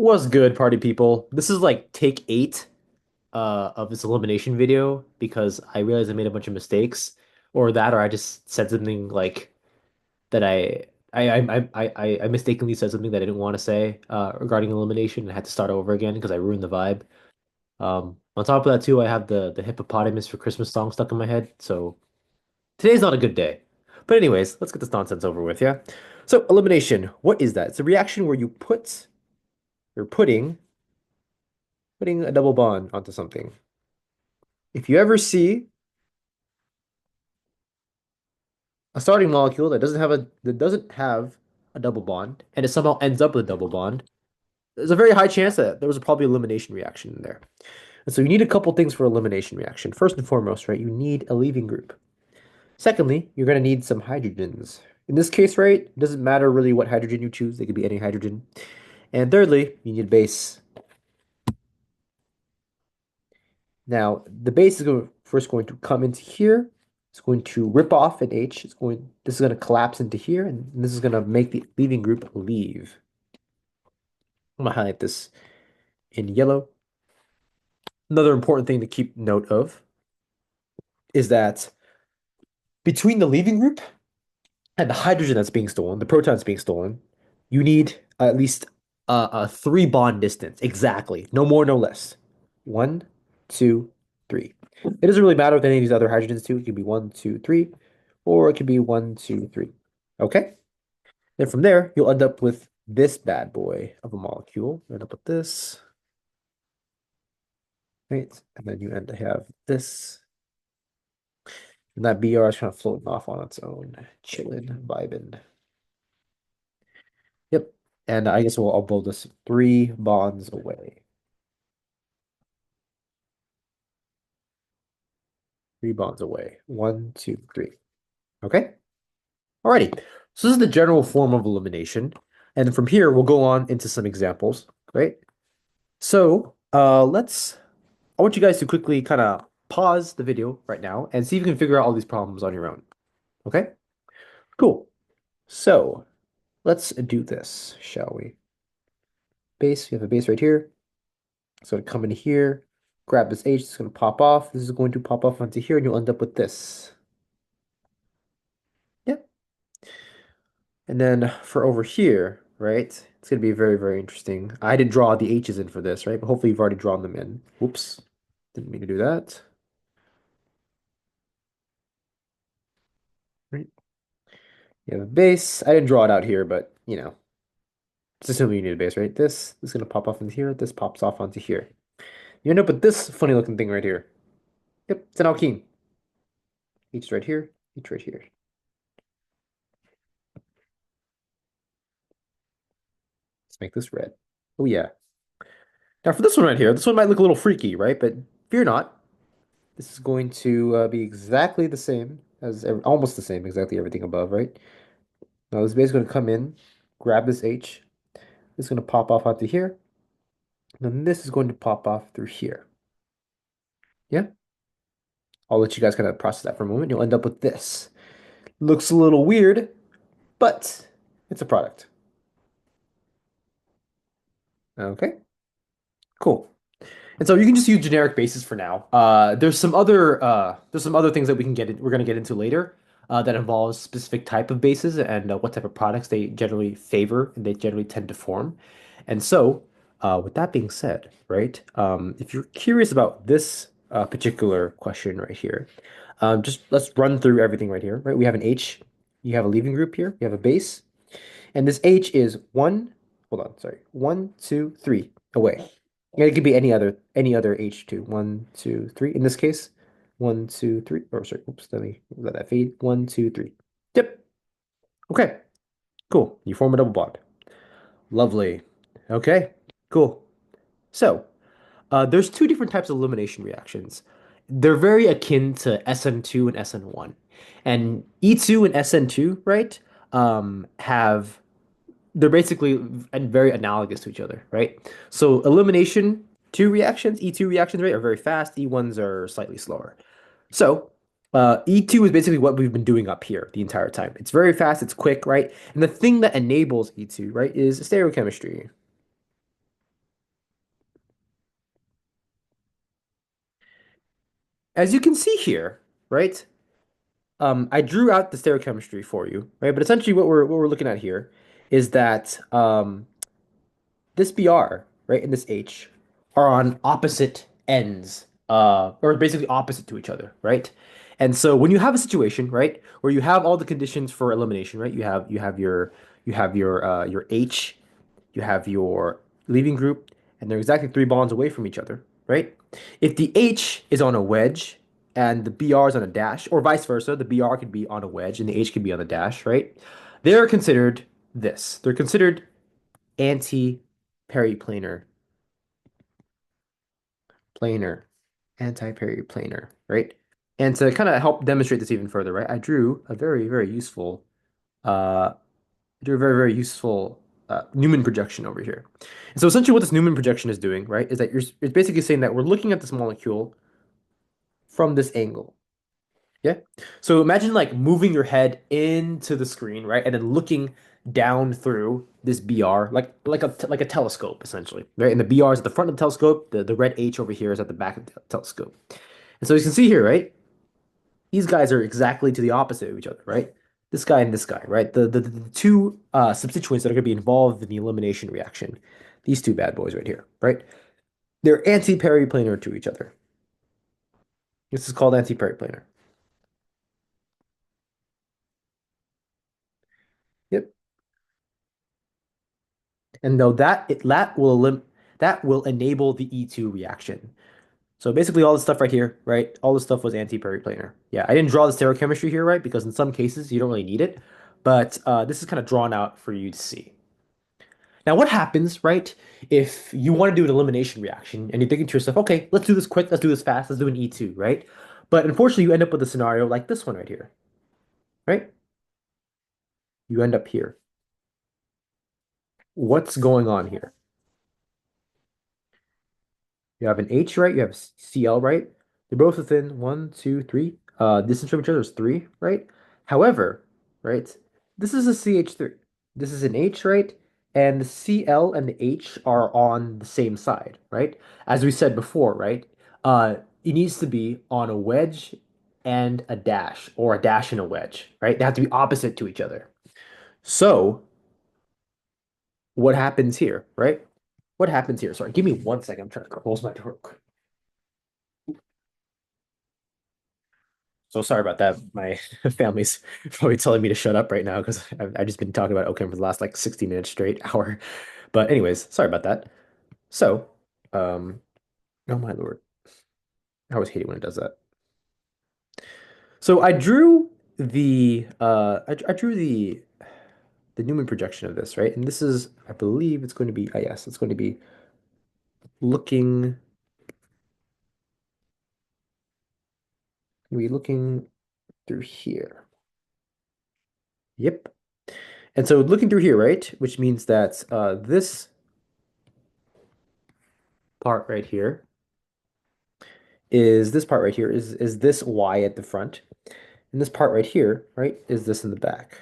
Was good, party people. This is like take eight of this elimination video because I realized I made a bunch of mistakes, or that, or I just said something like that I mistakenly said something that I didn't want to say regarding elimination and had to start over again because I ruined the vibe. On top of that too, I have the hippopotamus for Christmas song stuck in my head, so today's not a good day. But anyways, let's get this nonsense over with, yeah? So elimination, what is that? It's a reaction where you're putting a double bond onto something. If you ever see a starting molecule that doesn't have a double bond and it somehow ends up with a double bond, there's a very high chance that there was probably an elimination reaction in there. And so you need a couple things for elimination reaction. First and foremost, right, you need a leaving group. Secondly, you're going to need some hydrogens. In this case, right, it doesn't matter really what hydrogen you choose. They could be any hydrogen. And thirdly, you need a base. Now, the base is first going to come into here. It's going to rip off an H. This is going to collapse into here, and this is going to make the leaving group leave. I'm going to highlight this in yellow. Another important thing to keep note of is that between the leaving group and the hydrogen that's being stolen, the proton that's being stolen, you need at least a three bond distance. Exactly. No more, no less. One, two, three. It doesn't really matter with any of these other hydrogens too. It can be one, two, three, or it can be one, two, three. Okay? Then from there, you'll end up with this bad boy of a molecule. You end up with this. Right? And then you end to have this. And that BR is kind of floating off on its own, chilling, vibing. Yep. And I guess I'll build this three bonds away. Three bonds away. One, two, three. Okay? Alrighty. So this is the general form of elimination. And from here, we'll go on into some examples, right? So I want you guys to quickly kind of pause the video right now and see if you can figure out all these problems on your own. Okay? Cool. So let's do this, shall we? Base, we have a base right here. It's going to come in here, grab this H, it's going to pop off. This is going to pop off onto here, and you'll end up with this. Yep. And then for over here, right, it's going to be very, very interesting. I didn't draw the H's in for this, right? But hopefully you've already drawn them in. Whoops. Didn't mean to do that. Right. You have a base. I didn't draw it out here, but, just assuming you need a base, right? This is going to pop off into here. This pops off onto here. You end up with this funny looking thing right here. Yep, it's an alkene. H right here, H right here. Let's make this red. Oh, yeah. Now for this one right here, this one might look a little freaky, right? But fear not. This is going to be exactly the same as, almost the same, exactly everything above, right? Now this base is going to come in, grab this H. This is going to pop off onto here. And then this is going to pop off through here. Yeah? I'll let you guys kind of process that for a moment. You'll end up with this. Looks a little weird, but it's a product. Okay, cool. And so you can just use generic bases for now. There's some other things that we're gonna get into later that involves specific type of bases and what type of products they generally favor and they generally tend to form. And so, with that being said, right, if you're curious about this particular question right here, just let's run through everything right here. Right, we have an H, you have a leaving group here, you have a base, and this H is one. Hold on, sorry, one, two, three away. Yeah, it could be any other H2. One, two, three. In this case, one, two, three. Or sorry, oops, let that fade. One, two, three. Yep. Okay. Cool. You form a double bond. Lovely. Okay. Cool. So, there's two different types of elimination reactions. They're very akin to SN2 and SN1. And E2 and SN2, right, have they're basically very analogous to each other, right? So elimination two reactions, E2 reactions, right, are very fast. E1s are slightly slower. So E2 is basically what we've been doing up here the entire time. It's very fast, it's quick, right? And the thing that enables E2, right, is stereochemistry. As you can see here, right? I drew out the stereochemistry for you, right? But essentially what we're looking at here is that this Br, right, and this H are on opposite ends, or basically opposite to each other, right? And so when you have a situation, right, where you have all the conditions for elimination, right, you have your H, you have your leaving group, and they're exactly 3 bonds away from each other, right? If the H is on a wedge and the Br is on a dash, or vice versa, the Br could be on a wedge and the H could be on the dash, right? They're considered this. They're considered anti-periplanar, planar, anti-periplanar, right? And to kind of help demonstrate this even further, right, I drew a very, very useful, uh, very useful Newman projection over here. And so essentially what this Newman projection is doing, right, is that it's basically saying that we're looking at this molecule from this angle. Yeah. So imagine like moving your head into the screen, right? And then looking down through this BR, like a telescope, essentially. Right? And the BR is at the front of the telescope, the red H over here is at the back of the telescope. And so you can see here, right? These guys are exactly to the opposite of each other, right? This guy and this guy, right? The two substituents that are going to be involved in the elimination reaction. These two bad boys right here, right? They're anti-periplanar to each other. This is called anti-periplanar. Yep. And though that will enable the E2 reaction. So basically all this stuff right here, right? All this stuff was anti-periplanar. Yeah, I didn't draw the stereochemistry here, right? Because in some cases you don't really need it. But this is kind of drawn out for you to see. Now, what happens, right, if you want to do an elimination reaction and you're thinking to yourself, okay, let's do this quick, let's do this fast, let's do an E2, right? But unfortunately, you end up with a scenario like this one right here, right? You end up here. What's going on here? You have an H, right? You have Cl, right? They're both within one, two, three. Distance from each other is 3, right? However, right, this is a CH3. This is an H, right? And the Cl and the H are on the same side, right? As we said before, right? It needs to be on a wedge and a dash, or a dash and a wedge, right? They have to be opposite to each other. So, what happens here, right? What happens here? Sorry, give me 1 second. I'm trying to close my door. So sorry about that. My family's probably telling me to shut up right now because I've just been talking about Oakham for the last like 60 minutes straight, hour. But anyways, sorry about that. So, um, oh my Lord. I always hate it when it does that. So I drew I drew the Newman projection of this, right? And this is, I believe it's going to be, yes, it's going to be looking, we looking through here. Yep. And so looking through here, right? Which means that this part right here is this part right here is this Y at the front. And this part right here, right, is this in the back.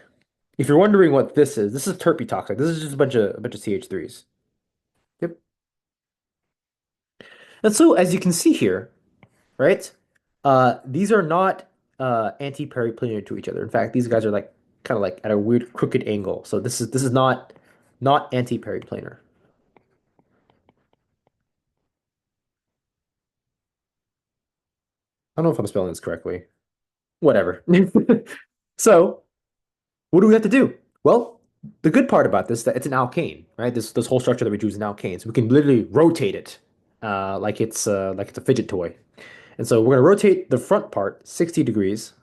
If you're wondering what this is terpene toxic. This is just a bunch of CH3s. Yep. And so as you can see here, right, these are not anti-periplanar to each other. In fact, these guys are like kind of like at a weird crooked angle. So this is not anti-periplanar. I don't know if I'm spelling this correctly. Whatever. So what do we have to do? Well, the good part about this is that it's an alkane, right? This whole structure that we drew is an alkane, so we can literally rotate it, like it's a fidget toy. And so we're gonna rotate the front part 60 degrees,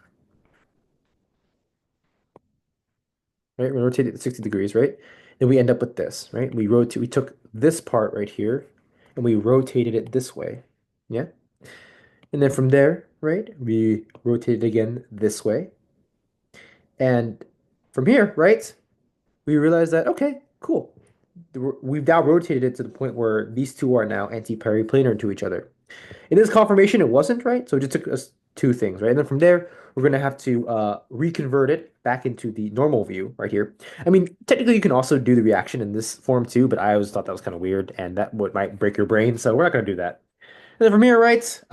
right? We rotate it 60 degrees, right? Then we end up with this, right? We took this part right here, and we rotated it this way, yeah. And then from there, right, we rotate it again this way, and from here, right, we realize that okay, cool. We've now rotated it to the point where these two are now anti-periplanar to each other. In this confirmation, it wasn't, right? So it just took us two things, right? And then from there, we're going to have to reconvert it back into the normal view right here. I mean, technically, you can also do the reaction in this form too, but I always thought that was kind of weird and that might break your brain, so we're not going to do that. And then from here, right?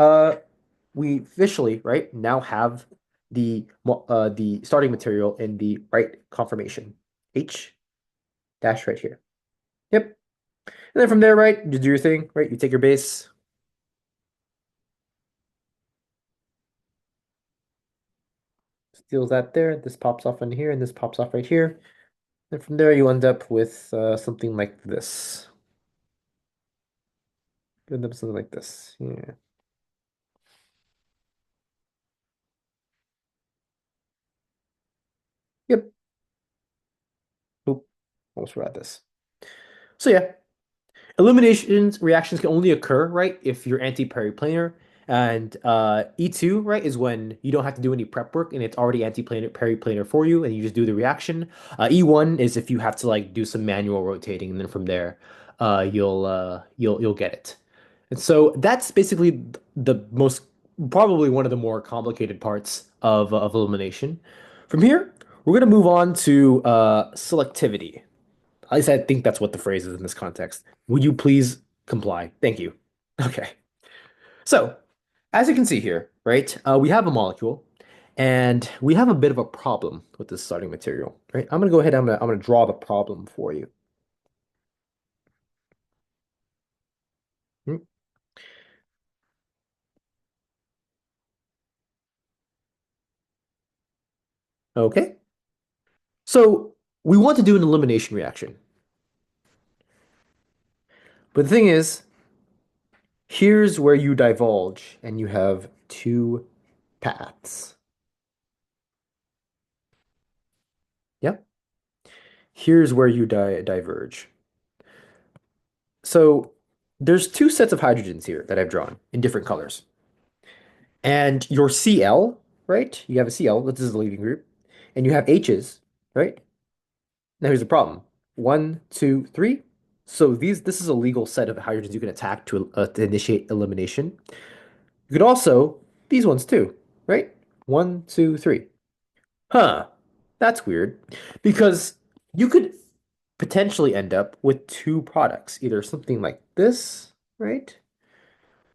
we officially, right, now have the starting material in the right conformation. H dash right here. Yep. And then from there, right, you do your thing, right? You take your base, steals that there. This pops off in here, and this pops off right here. And from there, you end up with something like this. You end up with something like this. Yeah. Yep. Oop. Almost forgot this. So yeah, eliminations reactions can only occur, right, if you're anti-periplanar. And E2, right, is when you don't have to do any prep work and it's already anti-periplanar for you and you just do the reaction. E1 is if you have to like do some manual rotating and then from there you'll get it. And so that's basically the most probably one of the more complicated parts of elimination. From here, we're gonna move on to selectivity. At least I think that's what the phrase is in this context. Would you please comply? Thank you. Okay. So, as you can see here, right, we have a molecule and we have a bit of a problem with this starting material, right? I'm gonna go ahead, I'm gonna draw the problem for you. Hmm, okay. So, we want to do an elimination reaction. But the thing is, here's where you divulge and you have two paths. Yep. Here's where you diverge. So there's two sets of hydrogens here that I've drawn in different colors. And your Cl, right? You have a Cl, this is the leaving group, and you have H's, right? Now here's the problem. One, two, three. So this is a legal set of hydrogens you can attack to initiate elimination. You could also these ones too, right? One, two, three. Huh. That's weird. Because you could potentially end up with two products, either something like this, right?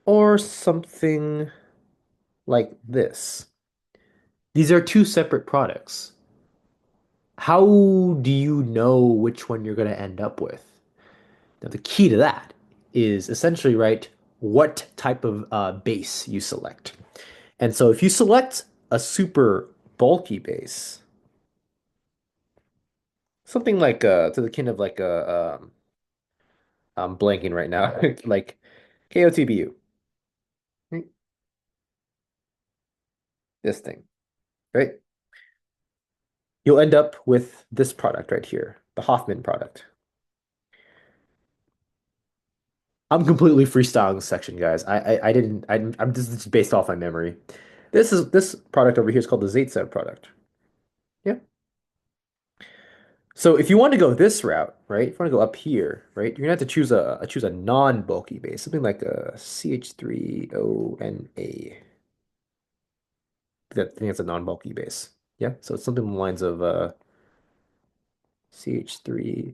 Or something like this. These are two separate products. How do you know which one you're going to end up with? Now, the key to that is essentially, right, what type of base you select. And so if you select a super bulky base, something like to the kin of like I'm blanking right now, like KOTBU, right? This thing, right? You'll end up with this product right here, the Hoffman product. I'm completely freestyling this section, guys. I didn't I'm this is based off my memory. This product over here is called the Zaitsev product. Yeah. So if you want to go this route, right? If you want to go up here, right? You're gonna have to choose a non-bulky base, something like a CH3ONA. That I think that's a non-bulky base. Yeah. So it's something along the lines of CH3ONA.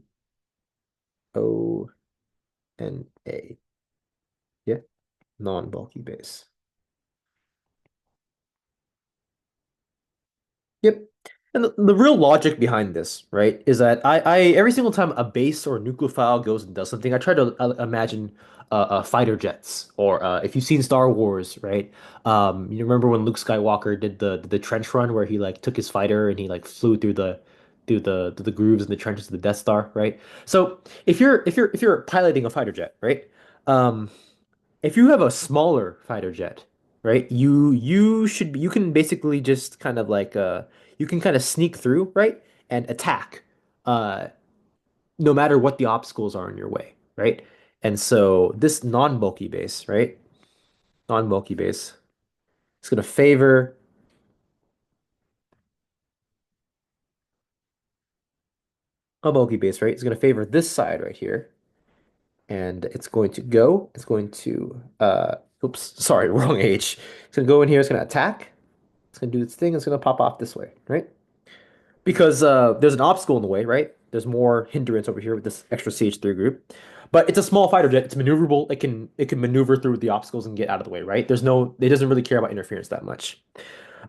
Yeah. Non-bulky base. Yep. And the real logic behind this, right, is that I every single time a base or a nucleophile goes and does something, I try to imagine fighter jets or if you've seen Star Wars, right? You remember when Luke Skywalker did the trench run where he like took his fighter and he like flew through the grooves and the trenches of the Death Star, right? So if you're piloting a fighter jet, right? Um, if you have a smaller fighter jet, right, you can basically just kind of like you can kind of sneak through, right, and attack uh no matter what the obstacles are in your way, right? And so this non-bulky base, right? Non-bulky base is going to favor a bulky base, right? It's going to favor this side right here. And it's going to oops, sorry, wrong H. It's going to go in here, it's going to attack. It's going to do its thing, it's going to pop off this way, right? Because there's an obstacle in the way, right? There's more hindrance over here with this extra CH3 group. But it's a small fighter jet. It's maneuverable. It can maneuver through the obstacles and get out of the way, right? It doesn't really care about interference that much.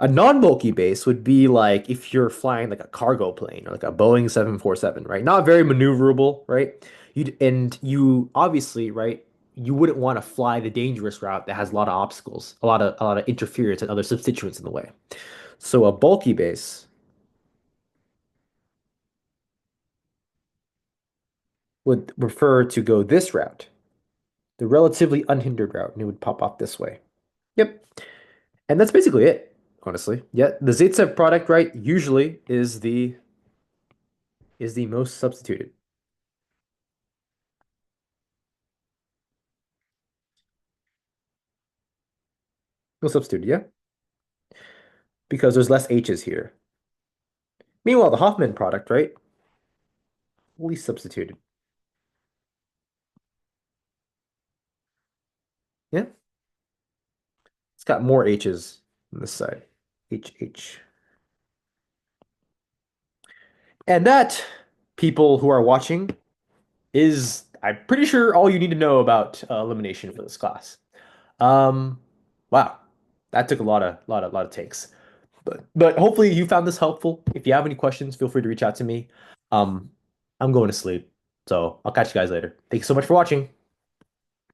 A non-bulky base would be like if you're flying like a cargo plane or like a Boeing 747, right? Not very maneuverable, right? You obviously, right, you wouldn't want to fly the dangerous route that has a lot of obstacles, a lot of interference and other substituents in the way. So a bulky base would prefer to go this route, the relatively unhindered route, and it would pop off this way. Yep. And that's basically it, honestly. Yeah, the Zaitsev product, right, usually is the most substituted. Most substituted, yeah, because there's less H's here. Meanwhile, the Hoffman product, right, least substituted. Yeah, it's got more H's on this side. H, H. And that, people who are watching, is, I'm pretty sure, all you need to know about elimination for this class. Um, wow, that took a lot of takes. But hopefully you found this helpful. If you have any questions, feel free to reach out to me. Um, I'm going to sleep, so I'll catch you guys later. Thank you so much for watching.